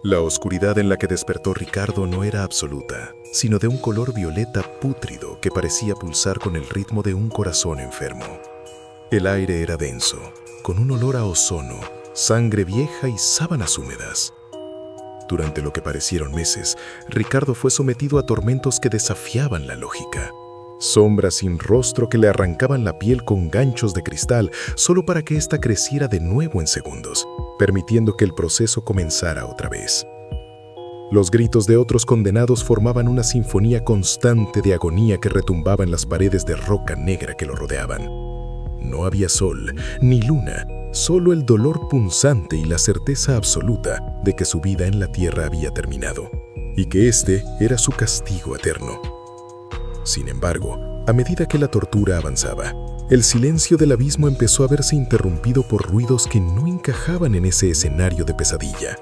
La oscuridad en la que despertó Ricardo no era absoluta, sino de un color violeta pútrido que parecía pulsar con el ritmo de un corazón enfermo. El aire era denso, con un olor a ozono, sangre vieja y sábanas húmedas. Durante lo que parecieron meses, Ricardo fue sometido a tormentos que desafiaban la lógica. Sombras sin rostro que le arrancaban la piel con ganchos de cristal solo para que ésta creciera de nuevo en segundos, permitiendo que el proceso comenzara otra vez. Los gritos de otros condenados formaban una sinfonía constante de agonía que retumbaba en las paredes de roca negra que lo rodeaban. No había sol ni luna, solo el dolor punzante y la certeza absoluta de que su vida en la tierra había terminado, y que este era su castigo eterno. Sin embargo, a medida que la tortura avanzaba, el silencio del abismo empezó a verse interrumpido por ruidos que no encajaban en ese escenario de pesadilla.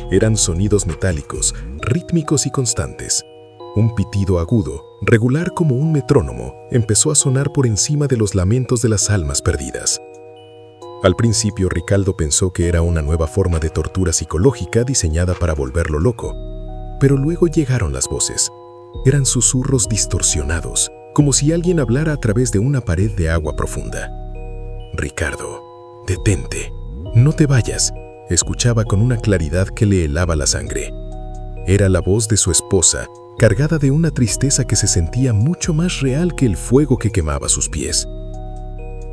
Eran sonidos metálicos, rítmicos y constantes. Un pitido agudo, regular como un metrónomo, empezó a sonar por encima de los lamentos de las almas perdidas. Al principio, Ricardo pensó que era una nueva forma de tortura psicológica diseñada para volverlo loco. Pero luego llegaron las voces. Eran susurros distorsionados, como si alguien hablara a través de una pared de agua profunda. «Ricardo, detente, no te vayas», escuchaba con una claridad que le helaba la sangre. Era la voz de su esposa, cargada de una tristeza que se sentía mucho más real que el fuego que quemaba sus pies.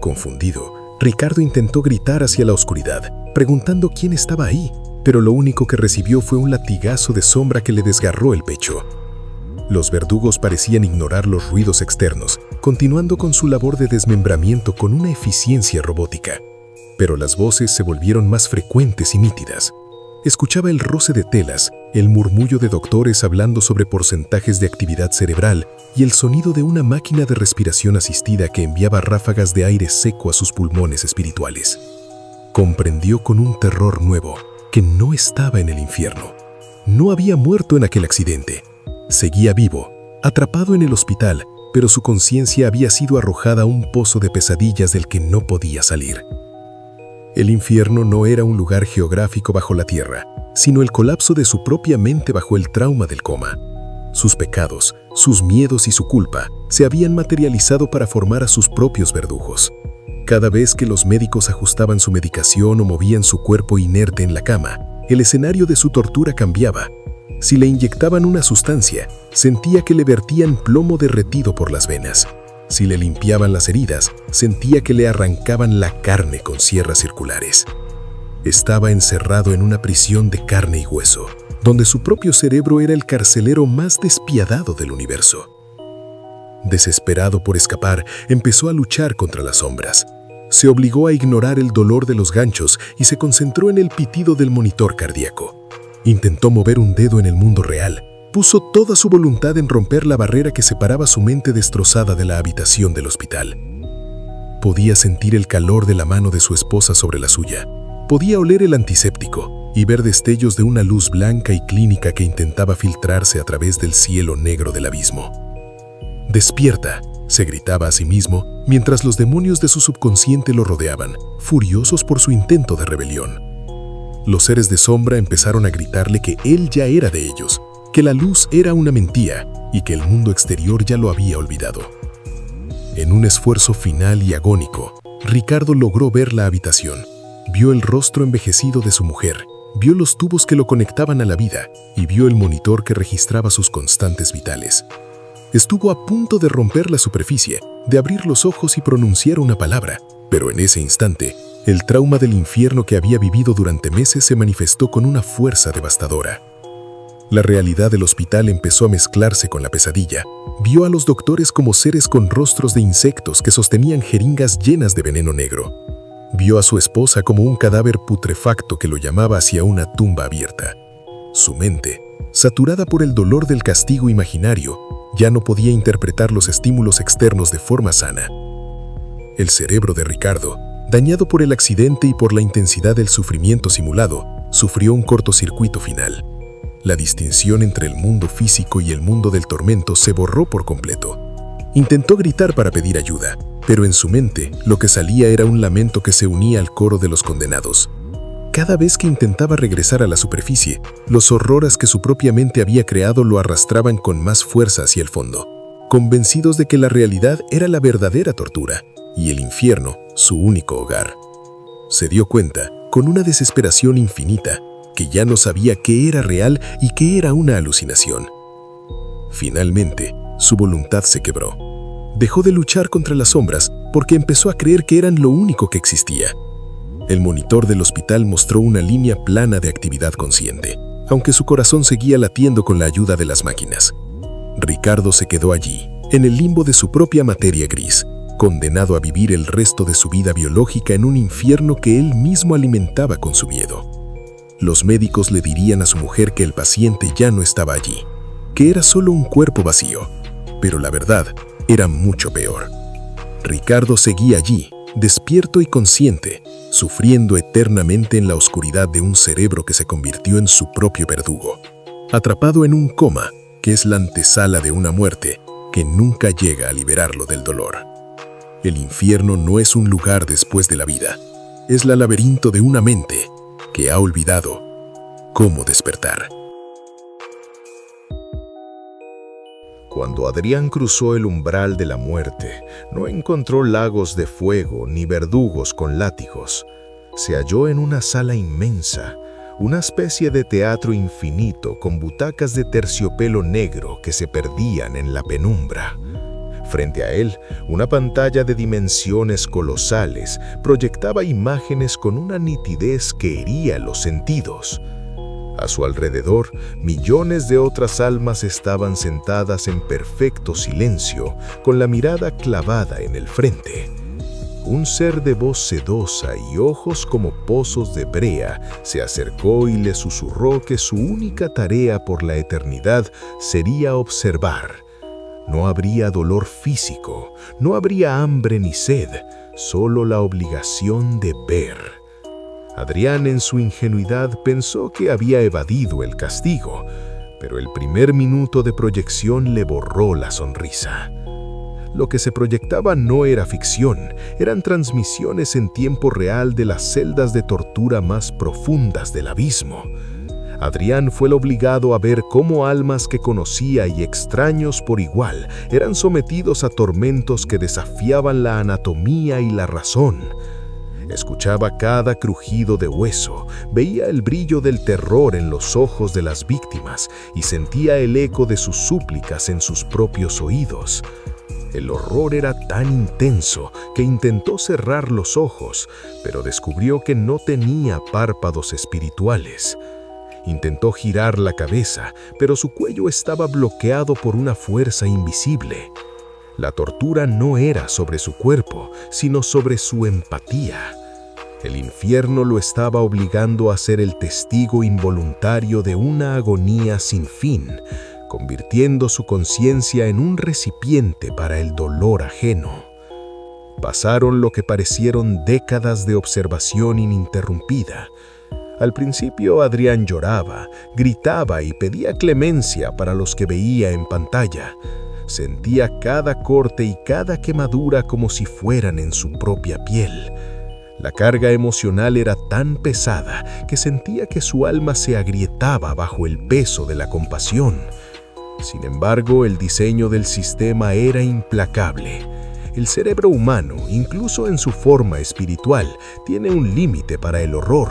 Confundido, Ricardo intentó gritar hacia la oscuridad, preguntando quién estaba ahí, pero lo único que recibió fue un latigazo de sombra que le desgarró el pecho. Los verdugos parecían ignorar los ruidos externos, continuando con su labor de desmembramiento con una eficiencia robótica. Pero las voces se volvieron más frecuentes y nítidas. Escuchaba el roce de telas, el murmullo de doctores hablando sobre porcentajes de actividad cerebral y el sonido de una máquina de respiración asistida que enviaba ráfagas de aire seco a sus pulmones espirituales. Comprendió con un terror nuevo que no estaba en el infierno. No había muerto en aquel accidente. Seguía vivo, atrapado en el hospital, pero su conciencia había sido arrojada a un pozo de pesadillas del que no podía salir. El infierno no era un lugar geográfico bajo la tierra, sino el colapso de su propia mente bajo el trauma del coma. Sus pecados, sus miedos y su culpa se habían materializado para formar a sus propios verdugos. Cada vez que los médicos ajustaban su medicación o movían su cuerpo inerte en la cama, el escenario de su tortura cambiaba. Si le inyectaban una sustancia, sentía que le vertían plomo derretido por las venas. Si le limpiaban las heridas, sentía que le arrancaban la carne con sierras circulares. Estaba encerrado en una prisión de carne y hueso, donde su propio cerebro era el carcelero más despiadado del universo. Desesperado por escapar, empezó a luchar contra las sombras. Se obligó a ignorar el dolor de los ganchos y se concentró en el pitido del monitor cardíaco. Intentó mover un dedo en el mundo real. Puso toda su voluntad en romper la barrera que separaba su mente destrozada de la habitación del hospital. Podía sentir el calor de la mano de su esposa sobre la suya. Podía oler el antiséptico y ver destellos de una luz blanca y clínica que intentaba filtrarse a través del cielo negro del abismo. «Despierta», se gritaba a sí mismo, mientras los demonios de su subconsciente lo rodeaban, furiosos por su intento de rebelión. Los seres de sombra empezaron a gritarle que él ya era de ellos, que la luz era una mentira y que el mundo exterior ya lo había olvidado. En un esfuerzo final y agónico, Ricardo logró ver la habitación. Vio el rostro envejecido de su mujer, vio los tubos que lo conectaban a la vida y vio el monitor que registraba sus constantes vitales. Estuvo a punto de romper la superficie, de abrir los ojos y pronunciar una palabra, pero en ese instante, el trauma del infierno que había vivido durante meses se manifestó con una fuerza devastadora. La realidad del hospital empezó a mezclarse con la pesadilla. Vio a los doctores como seres con rostros de insectos que sostenían jeringas llenas de veneno negro. Vio a su esposa como un cadáver putrefacto que lo llamaba hacia una tumba abierta. Su mente, saturada por el dolor del castigo imaginario, ya no podía interpretar los estímulos externos de forma sana. El cerebro de Ricardo, dañado por el accidente y por la intensidad del sufrimiento simulado, sufrió un cortocircuito final. La distinción entre el mundo físico y el mundo del tormento se borró por completo. Intentó gritar para pedir ayuda, pero en su mente lo que salía era un lamento que se unía al coro de los condenados. cada vez que intentaba regresar a la superficie, los horrores que su propia mente había creado lo arrastraban con más fuerza hacia el fondo, convencidos de que la realidad era la verdadera tortura y el infierno su único hogar. Se dio cuenta, con una desesperación infinita, que ya no sabía qué era real y qué era una alucinación. Finalmente, su voluntad se quebró. Dejó de luchar contra las sombras porque empezó a creer que eran lo único que existía. El monitor del hospital mostró una línea plana de actividad consciente, aunque su corazón seguía latiendo con la ayuda de las máquinas. Ricardo se quedó allí, en el limbo de su propia materia gris, condenado a vivir el resto de su vida biológica en un infierno que él mismo alimentaba con su miedo. Los médicos le dirían a su mujer que el paciente ya no estaba allí, que era solo un cuerpo vacío, pero la verdad era mucho peor. Ricardo seguía allí, despierto y consciente, sufriendo eternamente en la oscuridad de un cerebro que se convirtió en su propio verdugo, atrapado en un coma que es la antesala de una muerte que nunca llega a liberarlo del dolor. El infierno no es un lugar después de la vida, es el laberinto de una mente que ha olvidado cómo despertar. Cuando Adrián cruzó el umbral de la muerte, no encontró lagos de fuego ni verdugos con látigos. Se halló en una sala inmensa, una especie de teatro infinito con butacas de terciopelo negro que se perdían en la penumbra. Frente a él, una pantalla de dimensiones colosales proyectaba imágenes con una nitidez que hería los sentidos. A su alrededor, millones de otras almas estaban sentadas en perfecto silencio, con la mirada clavada en el frente. Un ser de voz sedosa y ojos como pozos de brea se acercó y le susurró que su única tarea por la eternidad sería observar. No habría dolor físico, no habría hambre ni sed, solo la obligación de ver. Adrián, en su ingenuidad, pensó que había evadido el castigo, pero el primer minuto de proyección le borró la sonrisa. Lo que se proyectaba no era ficción, eran transmisiones en tiempo real de las celdas de tortura más profundas del abismo. Adrián fue el obligado a ver cómo almas que conocía y extraños por igual eran sometidos a tormentos que desafiaban la anatomía y la razón. Escuchaba cada crujido de hueso, veía el brillo del terror en los ojos de las víctimas y sentía el eco de sus súplicas en sus propios oídos. El horror era tan intenso que intentó cerrar los ojos, pero descubrió que no tenía párpados espirituales. Intentó girar la cabeza, pero su cuello estaba bloqueado por una fuerza invisible. La tortura no era sobre su cuerpo, sino sobre su empatía. El infierno lo estaba obligando a ser el testigo involuntario de una agonía sin fin, convirtiendo su conciencia en un recipiente para el dolor ajeno. Pasaron lo que parecieron décadas de observación ininterrumpida. Al principio Adrián lloraba, gritaba y pedía clemencia para los que veía en pantalla. Sentía cada corte y cada quemadura como si fueran en su propia piel. La carga emocional era tan pesada que sentía que su alma se agrietaba bajo el peso de la compasión. Sin embargo, el diseño del sistema era implacable. El cerebro humano, incluso en su forma espiritual, tiene un límite para el horror.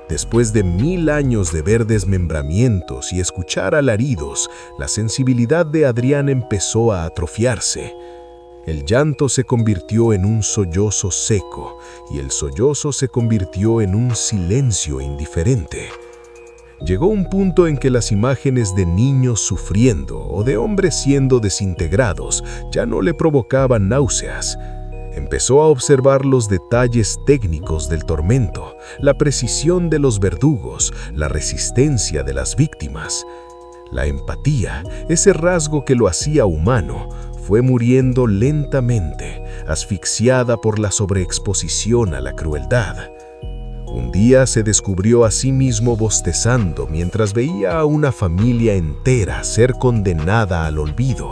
Después de 1000 años de ver desmembramientos y escuchar alaridos, la sensibilidad de Adrián empezó a atrofiarse. El llanto se convirtió en un sollozo seco y el sollozo se convirtió en un silencio indiferente. Llegó un punto en que las imágenes de niños sufriendo o de hombres siendo desintegrados ya no le provocaban náuseas. Empezó a observar los detalles técnicos del tormento, la precisión de los verdugos, la resistencia de las víctimas. La empatía, ese rasgo que lo hacía humano, fue muriendo lentamente, asfixiada por la sobreexposición a la crueldad. Un día se descubrió a sí mismo bostezando mientras veía a una familia entera ser condenada al olvido.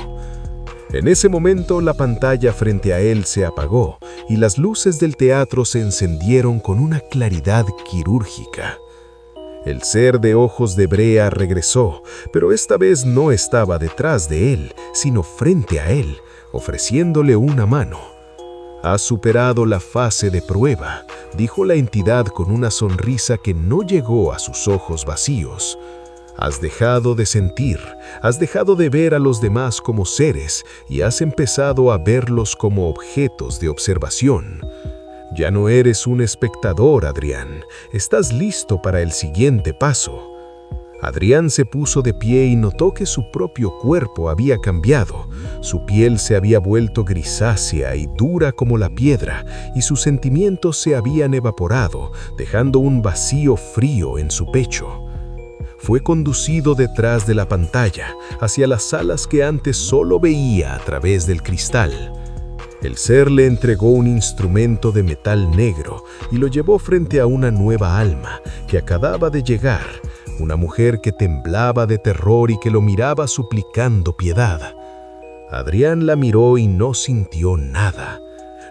En ese momento la pantalla frente a él se apagó y las luces del teatro se encendieron con una claridad quirúrgica. El ser de ojos de brea regresó, pero esta vez no estaba detrás de él, sino frente a él, ofreciéndole una mano. «Has superado la fase de prueba», dijo la entidad con una sonrisa que no llegó a sus ojos vacíos. «Has dejado de sentir, has dejado de ver a los demás como seres y has empezado a verlos como objetos de observación. Ya no eres un espectador, Adrián. Estás listo para el siguiente paso». Adrián se puso de pie y notó que su propio cuerpo había cambiado. Su piel se había vuelto grisácea y dura como la piedra, y sus sentimientos se habían evaporado, dejando un vacío frío en su pecho. Fue conducido detrás de la pantalla, hacia las salas que antes solo veía a través del cristal. El ser le entregó un instrumento de metal negro y lo llevó frente a una nueva alma que acababa de llegar, una mujer que temblaba de terror y que lo miraba suplicando piedad. Adrián la miró y no sintió nada.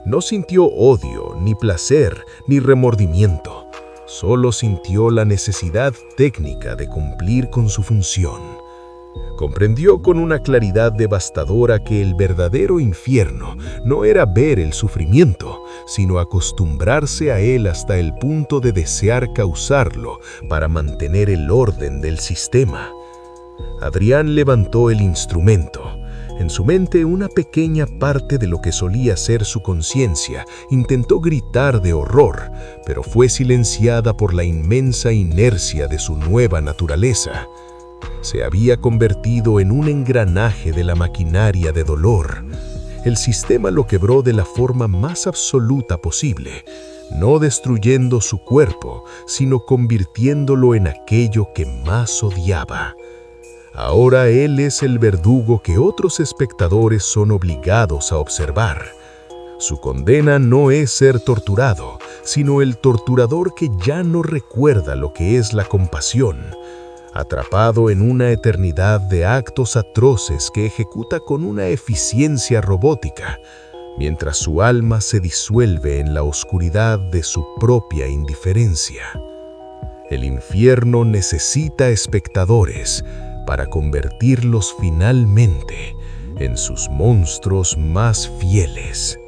No sintió odio, ni placer, ni remordimiento. Solo sintió la necesidad técnica de cumplir con su función. Comprendió con una claridad devastadora que el verdadero infierno no era ver el sufrimiento, sino acostumbrarse a él hasta el punto de desear causarlo para mantener el orden del sistema. Adrián levantó el instrumento. En su mente, una pequeña parte de lo que solía ser su conciencia intentó gritar de horror, pero fue silenciada por la inmensa inercia de su nueva naturaleza. Se había convertido en un engranaje de la maquinaria de dolor. El sistema lo quebró de la forma más absoluta posible, no destruyendo su cuerpo, sino convirtiéndolo en aquello que más odiaba. Ahora él es el verdugo que otros espectadores son obligados a observar. Su condena no es ser torturado, sino el torturador que ya no recuerda lo que es la compasión, atrapado en una eternidad de actos atroces que ejecuta con una eficiencia robótica, mientras su alma se disuelve en la oscuridad de su propia indiferencia. El infierno necesita espectadores para convertirlos finalmente en sus monstruos más fieles.